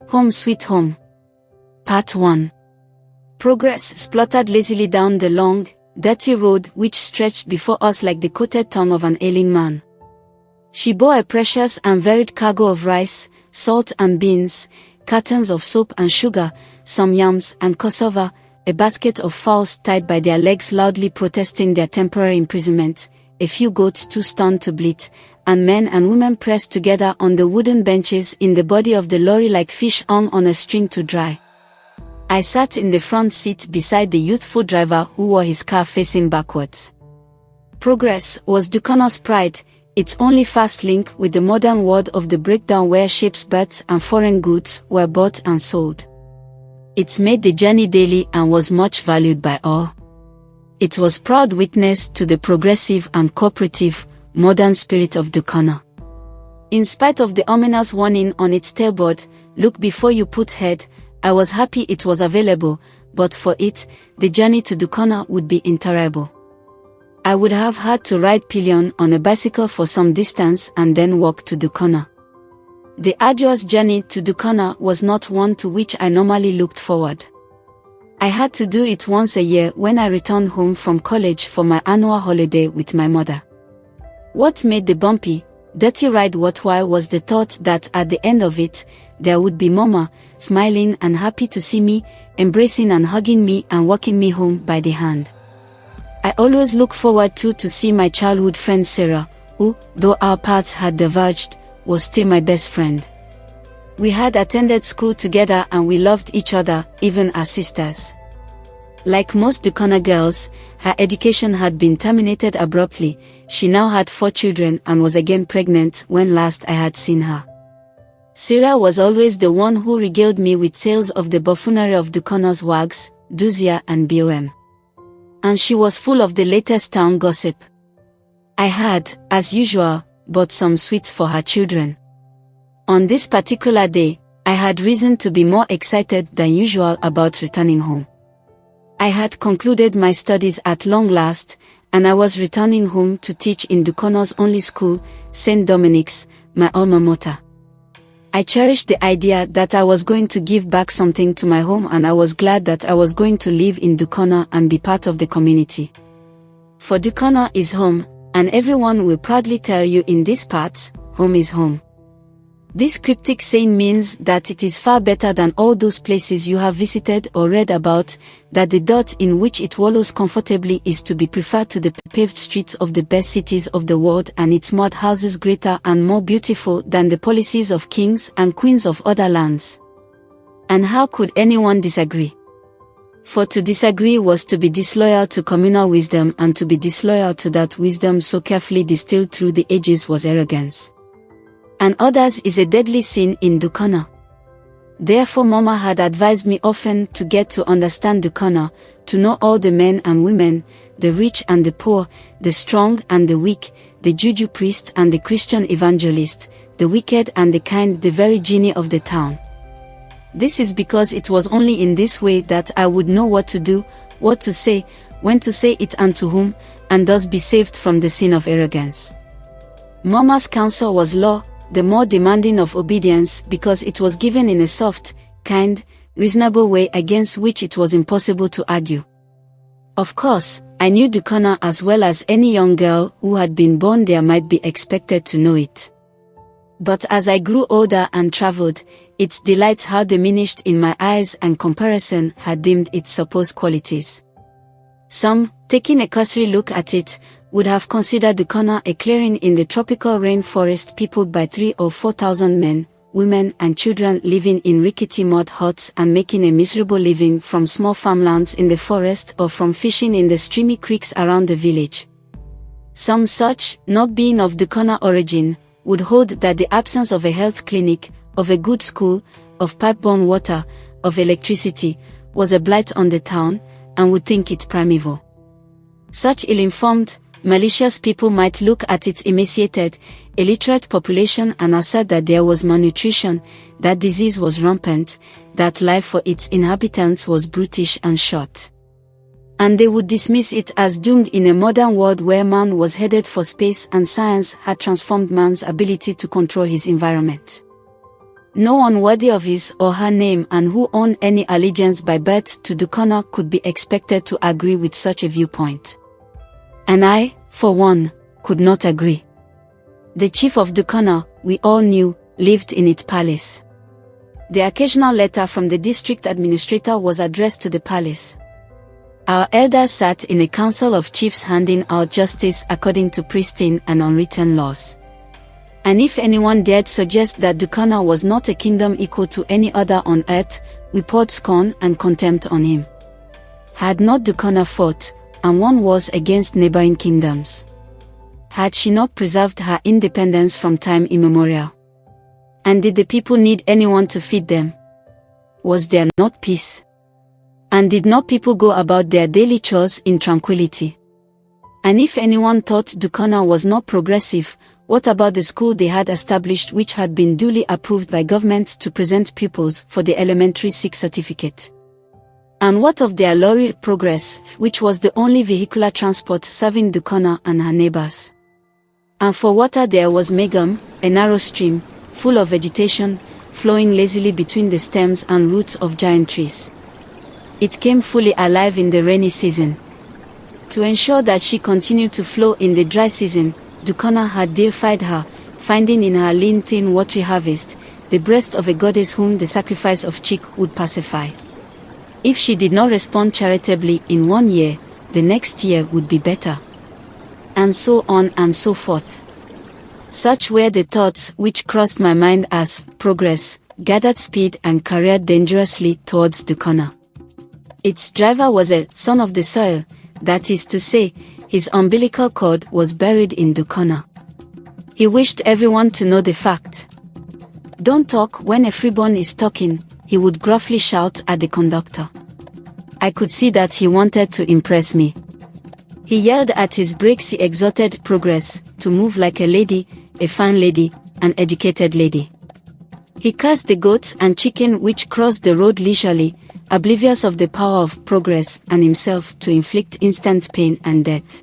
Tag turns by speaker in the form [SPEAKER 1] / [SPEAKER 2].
[SPEAKER 1] Home Sweet Home. Part 1. Progress spluttered lazily down the long, dirty road which stretched before us like the coated tongue of an ailing man. She bore a precious and varied cargo of rice, salt and beans, cartons of soap and sugar, some yams and cassava, a basket of fowls tied by their legs loudly protesting their temporary imprisonment, a few goats too stunned to bleat, and men and women pressed together on the wooden benches in the body of the lorry like fish hung on a string to dry. I sat in the front seat beside the youthful driver who wore his car facing backwards. Progress was Dukana's pride, its only fast link with the modern world of the breakdown where ships, berths and foreign goods were bought and sold. It made the journey daily and was much valued by all. It was proud witness to the progressive and cooperative, modern spirit of Dukana. In spite of the ominous warning on its tailboard, "Look before you put head," I was happy it was available, but for it, the journey to Dukana would be intolerable. I would have had to ride pillion on a bicycle for some distance and then walk to Dukana. The arduous journey to Dukana was not one to which I normally looked forward. I had to do it once a year when I returned home from college for my annual holiday with my mother. What made the bumpy, dirty ride worthwhile was the thought that at the end of it, there would be Mama, smiling and happy to see me, embracing and hugging me and walking me home by the hand. I always look forward to see my childhood friend Sarah, who, though our paths had diverged, was still my best friend. We had attended school together and we loved each other, even as sisters. Like most Dukana girls, her education had been terminated abruptly. She now had 4 children and was again pregnant when last I had seen her. Sarah was always the one who regaled me with tales of the buffoonery of Dukana's wags, Duzia and BOM. And she was full of the latest town gossip. I had, as usual, bought some sweets for her children. On this particular day, I had reason to be more excited than usual about returning home. I had concluded my studies at long last, and I was returning home to teach in Dukana's only school, St. Dominic's, my alma mater. I cherished the idea that I was going to give back something to my home, and I was glad that I was going to live in Dukana and be part of the community. For Dukana is home, and everyone will proudly tell you in these parts, home is home. This cryptic saying means that it is far better than all those places you have visited or read about, that the dot in which it wallows comfortably is to be preferred to the paved streets of the best cities of the world and its mud houses greater and more beautiful than the palaces of kings and queens of other lands. And how could anyone disagree? For to disagree was to be disloyal to communal wisdom, and to be disloyal to that wisdom so carefully distilled through the ages was arrogance. And others is a deadly sin in Dukana. Therefore Mama had advised me often to get to understand Dukana, to know all the men and women, the rich and the poor, the strong and the weak, the Juju priest and the Christian evangelist, the wicked and the kind, the very genie of the town. This is because it was only in this way that I would know what to do, what to say, when to say it and to whom, and thus be saved from the sin of arrogance. Mama's counsel was law, the more demanding of obedience because it was given in a soft, kind, reasonable way against which it was impossible to argue. Of course, I knew Dukana as well as any young girl who had been born there might be expected to know it. But as I grew older and traveled, its delights had diminished in my eyes and comparison had dimmed its supposed qualities. Some, taking a cursory look at it, would have considered Dukana a clearing in the tropical rainforest peopled by 3,000 or 4,000 men, women and children living in rickety mud huts and making a miserable living from small farmlands in the forest or from fishing in the streamy creeks around the village. Some such, not being of Dukana origin, would hold that the absence of a health clinic, of a good school, of pipe-borne water, of electricity, was a blight on the town, and would think it primeval. Such ill-informed, malicious people might look at its emaciated, illiterate population and assert that there was malnutrition, that disease was rampant, that life for its inhabitants was brutish and short. And they would dismiss it as doomed in a modern world where man was headed for space and science had transformed man's ability to control his environment. No one worthy of his or her name and who owned any allegiance by birth to Dukana could be expected to agree with such a viewpoint. And I, for one, could not agree. The chief of Dukana, we all knew, lived in its palace. The occasional letter from the district administrator was addressed to the palace. Our elders sat in a council of chiefs handing out justice according to pristine and unwritten laws. And if anyone dared suggest that Dukana was not a kingdom equal to any other on earth, we poured scorn and contempt on him. Had not Dukana fought, and won wars against neighboring kingdoms? Had she not preserved her independence from time immemorial? And did the people need anyone to feed them? Was there not peace? And did not people go about their daily chores in tranquility? And if anyone thought Dukana was not progressive, what about the school they had established, which had been duly approved by government to present pupils for the elementary 6 certificate? And what of their lorry progress, which was the only vehicular transport serving Dukana and her neighbors? And for water there was Megam, a narrow stream, full of vegetation, flowing lazily between the stems and roots of giant trees. It came fully alive in the rainy season. To ensure that she continued to flow in the dry season, Dukana had deified her, finding in her lean thin watery harvest, the breast of a goddess whom the sacrifice of chick would pacify. If she did not respond charitably in 1 year, the next year would be better. And so on and so forth. Such were the thoughts which crossed my mind as progress gathered speed and careered dangerously towards Dukana. Its driver was a son of the soil, that is to say, his umbilical cord was buried in Dukana. He wished everyone to know the fact. Don't talk when a freeborn is talking, he would gruffly shout at the conductor. I could see that he wanted to impress me. He yelled at his brakes. He exhorted progress to move like a lady, a fine lady, an educated lady. He cursed the goats and chicken which crossed the road leisurely, oblivious of the power of progress and himself to inflict instant pain and death.